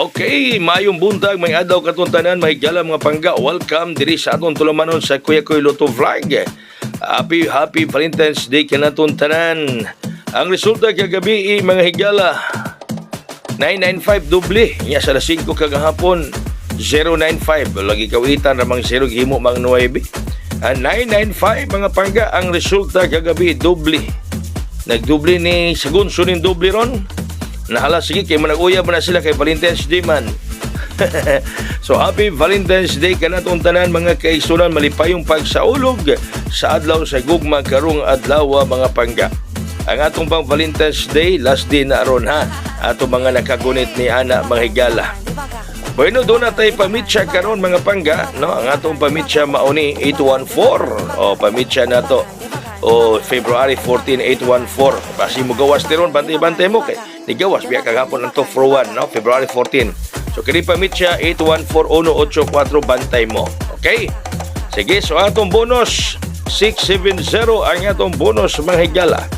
Okay, mayong buntag, may adlaw katuntanan, may gala mga pangga. Welcome diri sa atong tulumanon sa Kuya Koy Lotto Vlog. Happy Valentine's Day kanatuntanan. Ang resulta kagabi mga higala 995 doble. Nya sa 5 kagahapon 095. Lagi kawitan ramang 0 gihimo mang 9. 995 mga pangga ang resulta kagabi doble. Nagdoble ni Sagunso ning doble ron. Nahala sige kay manag-uyab na sila kay Valentine's Day man. So happy Valentine's Day kanatong tanan mga kaigsunan, malipayong pagsaulog sa adlaw sa gugma karong adlaw mga pangga. Ang atong pang Valentine's Day last day na aron ha. Ato mga nakagunit ni ana mga higala. Bueno, doon na tayo pamitsa karon mga pangga, no? Ang atong pamitsa mauni 814. O pamitsa na to. O February 14, 814. Basi mo gawas tiron, bantay-bantay mo kay nigawas biya kagapon ang to for 1, no? February 14. So kini pamitsa 814-184 bantay mo. Okay? Sige, so atong bonus 670 ang atong bonus mga higala.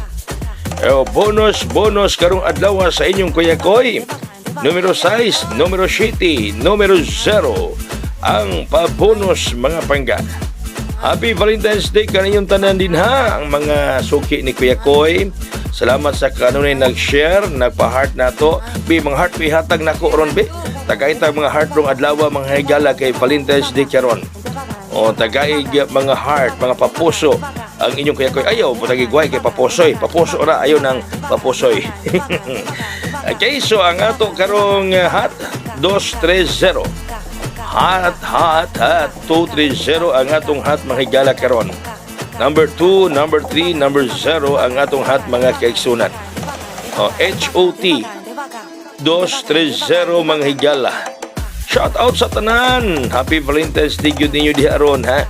Bonus karong adlaw sa inyong Kuya Koy. Numero 6, numero 7, numero 0 ang pa-bonus mga pangga. Happy Valentine's Day kanayong tanan din ha, ang mga suki ni Kuya Koy. Salamat sa kanunay nag-share, nagpa-heart nato. Bi mga heart pihatag nako ron be. Tagay tag mga heart rong adlaw mga higala kay Valentine's Day karon. O tagay mga heart, mga papuso ang inyong Kuya Koy. Ayaw po tagigway kay papusoy. Papuso ra ayaw ng papusoy. Okay, so ang ato karong hot 230. Hot 230 ang atong hot mga higala karon. Number 2, number 3, number 0 ang atong hot mga kaigsunan. HOT 230 mga higala. Shout out sa tanan. Happy Valentine's Day gyud ninyo di aron ha.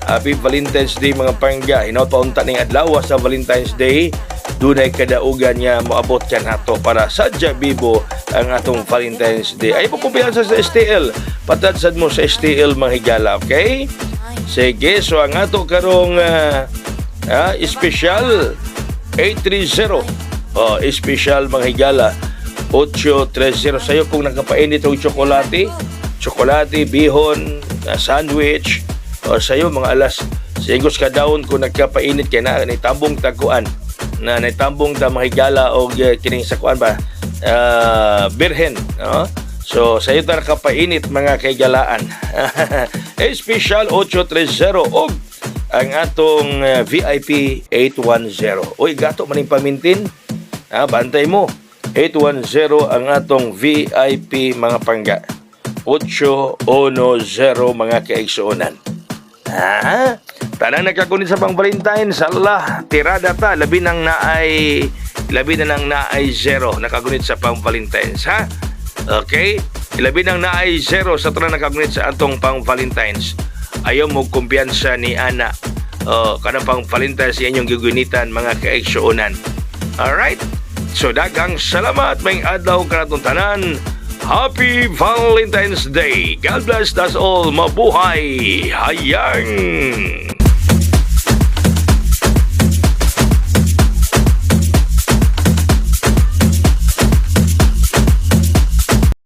Happy Valentine's Day mga pangga. Hinaut-paunta ning adlaw sa Valentine's Day. Dunay kadaugan niya moabot kan nato para sadya bibo ang atong Valentine's Day. Ay po kumpiyansa sa STL. Patadsad mo sa STL mga higala, okay? Sige, so ang ato karong special 830. Special mga higala 830 sayo kung nakapainit og tsokolate, bihon, sandwich, o sayo mga alas sigos ka daon kung nagkapainit kay na ni tambong taguan na nitambong ta mahigala og kining sakuan ba birhen, no? So sayo ta kapainit mga kaigalaan. Special 830 og ang atong VIP 810. Oy gato maning pamintin. Bantay mo. 810 ang atong VIP mga pangga. 810 mga kaigsuonan. Tanang nakakunin sa pang Valentine, salah, tirada ta, labi na nang naay 0 nakagunit sa pang Valentines, ha? Okay? Labi nang naay 0 sa tanang nakagunit sa atong pang Valentines. Ayaw mo kumpiyansa ni ana. Kanang pang Valentines inyong gigunitan mga kaigsuonan. Alright? So daghang salamat may adlaw kanatong tanan. Happy Valentine's Day. God bless us all. Mabuhay. Hayang.